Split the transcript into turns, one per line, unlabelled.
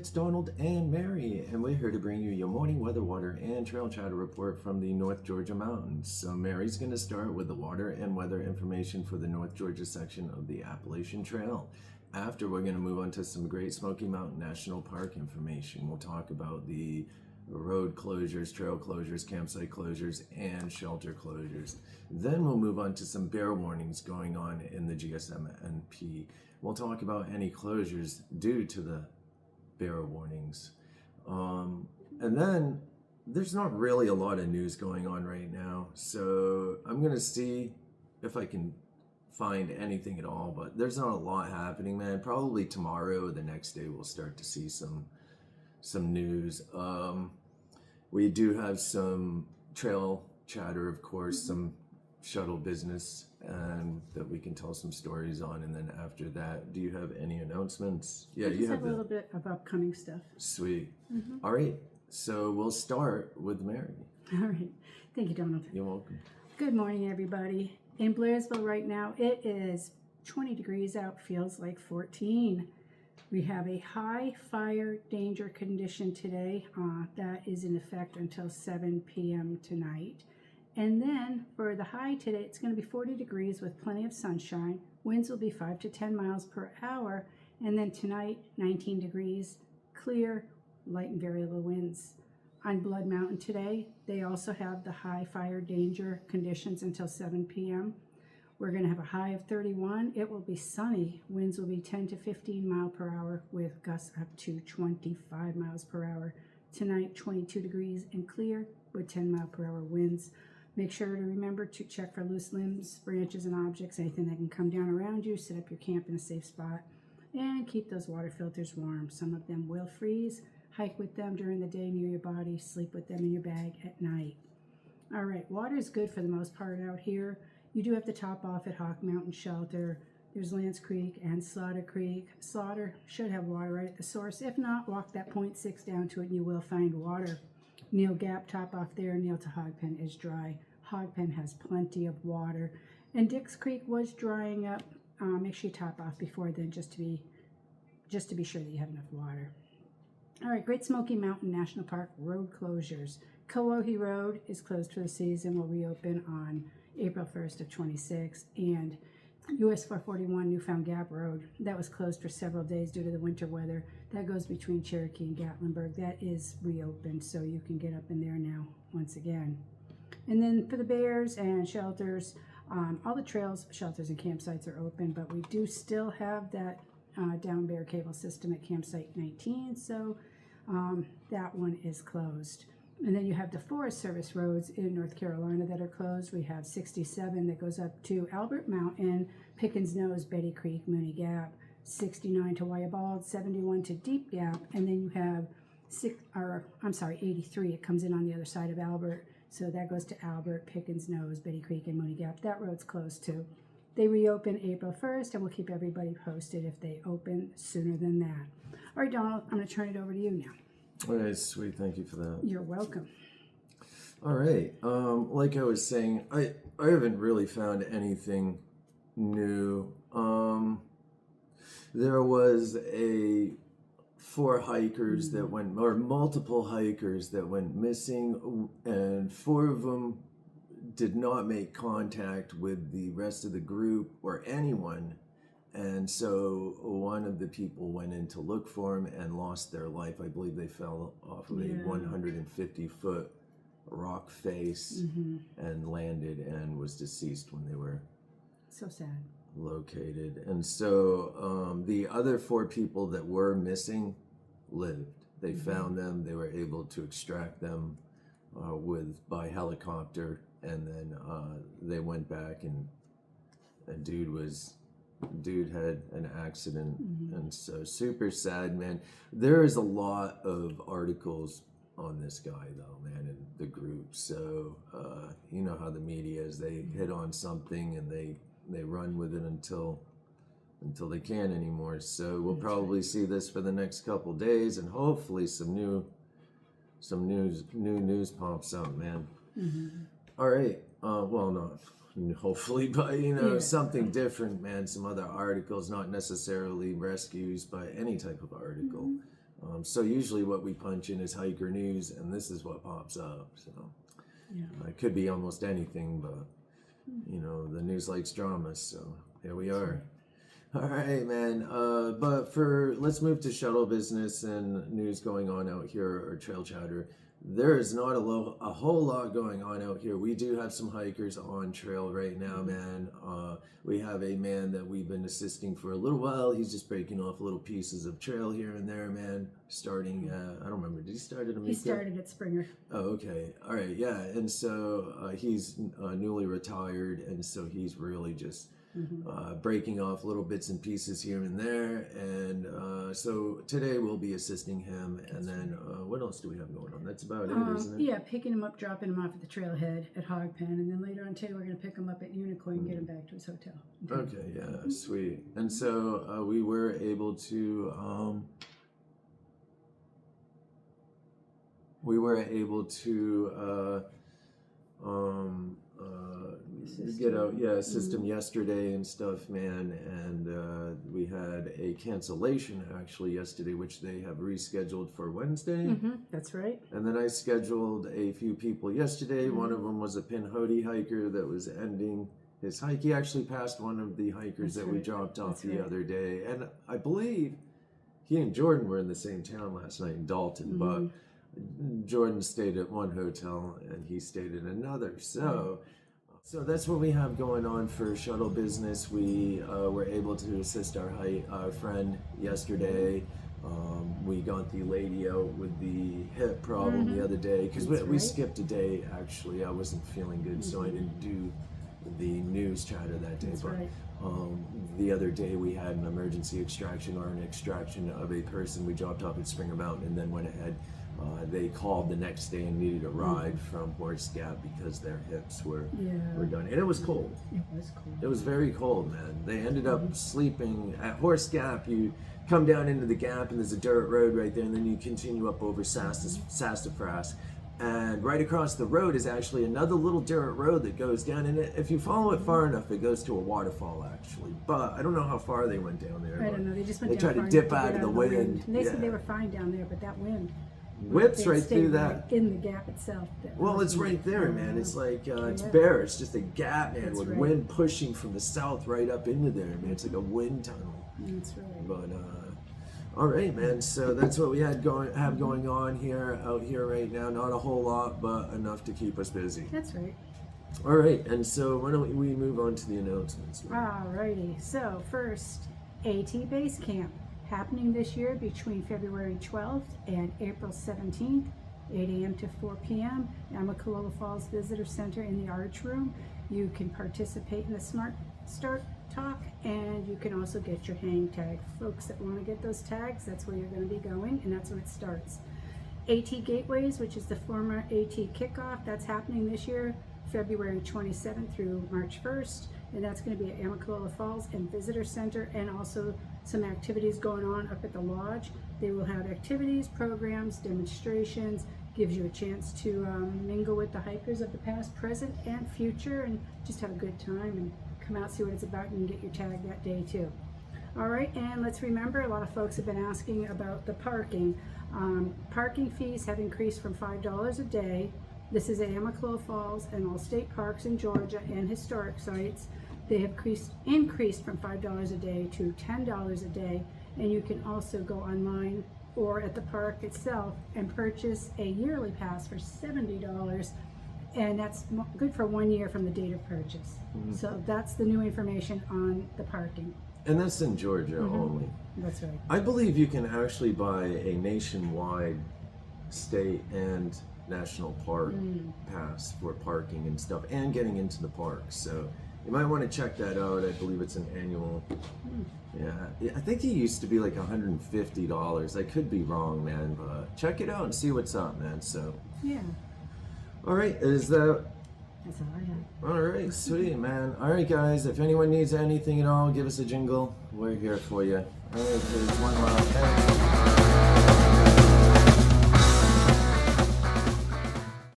it's Donald and Mary, and we're here to bring you your morning weather, water, and trail chatter report from the North Georgia mountains. So Mary's going to start with the water and weather information for the North Georgia section of the Appalachian Trail. After, we're going to move on to some Great Smoky Mountain National Park information. We'll talk about the road closures, trail closures, campsite closures, and shelter closures. Then we'll move on to some bear warnings going on in the Gsmnp. We'll talk about any closures due to the bear warnings. And then there's not really a lot of news going on right now, so I'm going to see if I can find anything at all, but there's not a lot happening, man. Probably tomorrow or the next day we'll start to see some news. We do have some trail chatter, of course, some shuttle business, and that we can tell some stories on. And then after that, do you have any announcements?
Yeah, you have a little bit of upcoming stuff.
Sweet. All right, so we'll start with Mary.
All right, thank you, Donald.
You're welcome.
Good morning, everybody. In Blairsville right now, it is 20 degrees out, feels like 14. We have a high fire danger condition today. That is in effect until 7 p.m. tonight. And then for the high today, it's going to be 40 degrees with plenty of sunshine. Winds will be 5 to 10 miles per hour. And then tonight, 19 degrees, clear, light and very low winds. On Blood Mountain today, they also have the high fire danger conditions until 7 p.m. We're going to have a high of 31. It will be sunny. Winds will be 10 to 15 miles per hour with gusts up to 25 miles per hour. Tonight, 22 degrees and clear with 10 mile per hour winds. Make sure to remember to check for loose limbs, branches, and objects, anything that can come down around you. Set up your camp in a safe spot and keep those water filters warm. Some of them will freeze. Hike with them during the day near your body. Sleep with them in your bag at night. All right, water is good for the most part out here. You do have to top off at Hawk Mountain Shelter. There's Lance Creek and Slaughter Creek. Slaughter should have water right at the source. If not, walk that 0.6 down to it and you will find water. Neal Gap, top off there. Neal to Hogpen is dry. Hogpen has plenty of water. And Dix Creek was drying up. Make sure you top off before then just to be sure that you have enough water. All right, Great Smoky Mountain National Park road closures. Kowohi Road is closed for the season. Will reopen on April 1st of 26. And US 441 Newfound Gap Road, that was closed for several days due to the winter weather. That goes between Cherokee and Gatlinburg. That is reopened, so you can get up in there now once again. And then for the bears and shelters, all the trails, shelters, and campsites are open, but we do still have that down bear cable system at campsite 19, so that one is closed. And then you have the Forest Service roads in North Carolina that are closed. We have 67 that goes up to Albert Mountain, Pickens Nose, Betty Creek, Mooney Gap, 69 to Wyabald, 71 to Deep Gap, and then you have 83. It comes in on the other side of Albert, so that goes to Albert, Pickens Nose, Betty Creek, and Mooney Gap. That road's closed too. They reopen April 1st, and we'll keep everybody posted if they open sooner than that. All right, Donald, I'm going to turn it over to you now.
All right, sweet. Thank you for that.
You're welcome.
All right. Like I was saying, I haven't really found anything new. There was four hikers that went, or multiple hikers that went missing, and 4 of them did not make contact with the rest of the group or anyone. And so one of the people went in to look for him and lost their life. I believe they fell off of a 150-foot rock face and landed and was deceased when they were
so sad
located. And so the other 4 people that were missing lived. They found them. They were able to extract them by helicopter, and then they went back, and a dude had an accident. And so super sad, man. There is a lot of articles on this guy though, man, in the group. So you know how the media is. They hit on something and they run with it until they can't anymore. So we'll probably see this for the next couple days, and hopefully some new news pops up, man. All right. Well, not hopefully, but something different, man. Some other articles, not necessarily rescues, but any type of article. So usually what we punch in is hiker news, and this is what pops up. So it could be almost anything, but you know, the news likes drama, so here we are. All right, man. But let's move to shuttle business and news going on out here, or trail chatter. There is not a whole lot going on out here. We do have some hikers on trail right now, man. We have a man that we've been assisting for a little while. He's just breaking off little pieces of trail here and there, man. Starting, I don't remember. Did he start at Amica?
He started at Springer.
Oh, okay. All right, yeah. And so he's newly retired, and so he's really just breaking off little bits and pieces here and there. And so today we'll be assisting him. And then what else do we have going on? That's about it, isn't it?
Yeah, picking him up, dropping him off at the trailhead at Hog Pen, and then later on today we're going to pick him up at Unicorn and get him back to his hotel.
Okay, yeah, sweet. And so we were able to assist him yesterday and stuff, man. And we had a cancellation actually yesterday, which they have rescheduled for Wednesday.
That's right.
And then I scheduled a few people yesterday. One of them was a Pinhoti hiker that was ending his hike. He actually passed one of the hikers that we dropped off the other day. And I believe he and Jordan were in the same town last night in Dalton, but Jordan stayed at one hotel and he stayed in another. So that's what we have going on for shuttle business. We were able to assist our friend yesterday. We got the lady out with the hip problem the other day because we skipped a day. Actually, I wasn't feeling good, so I didn't do the news chatter that day. The other day we had an emergency extraction or an extraction of a person we dropped off at Springer Mountain, and then went ahead. They called the next day and needed a ride from Horse Gap because their hips were done. And it was cold.
It was cold.
It was very cold, man. They ended up sleeping at Horse Gap. You come down into the gap and there's a dirt road right there, and then you continue up over Sassafras. And right across the road is actually another little dirt road that goes down. And if you follow it far enough, it goes to a waterfall, actually. But I don't know how far they went down there.
I don't know. They just went
down. They tried to dip out of the wind.
And they said they were fine down there, but that wind
whips right through that.
In the gap itself.
Well, it's right there, man. It's like, it's bare. It's just a gap, man, with wind pushing from the south right up into there, man. It's like a wind tunnel.
That's right.
But, all right, man. So that's what we have going on out here right now. Not a whole lot, but enough to keep us busy.
That's right.
All right, and so why don't we move on to the announcements?
All righty. So first, AT Base Camp happening this year between February 12th and April 17th, 8 a.m. to 4 p.m. Amicalola Falls Visitor Center in the Arch Room. You can participate in the Smart Start Talk, and you can also get your hang tag. Folks that want to get those tags, that's where you're going to be going, and that's when it starts. AT Gateways, which is the former AT Kickoff, that's happening this year, February 27th through March 1st, and that's going to be at Amicalola Falls and Visitor Center, and also some activities going on up at the lodge. They will have activities, programs, demonstrations, gives you a chance to mingle with the hikers of the past, present, and future, and just have a good time and come out, see what it's about, and get your tag that day too. All right, and let's remember, a lot of folks have been asking about the parking. Parking fees have increased from $5 a day. This is at Amicalola Falls and all state parks in Georgia and historic sites. They have increased from $5 a day to $10 a day, and you can also go online or at the park itself and purchase a yearly pass for $70, and that's good for 1 year from the date of purchase. So that's the new information on the parking.
And that's in Georgia only.
That's right.
I believe you can actually buy a nationwide state and national park pass for parking and stuff, and getting into the park. So you might want to check that out. I believe it's an annual. Yeah, I think it used to be like $150. I could be wrong, man, but check it out and see what's up, man. So
yeah.
All right,
That's all I have.
All right, sweet, man. All right, guys, if anyone needs anything at all, give us a jingle. We're here for you. All right, here's one last.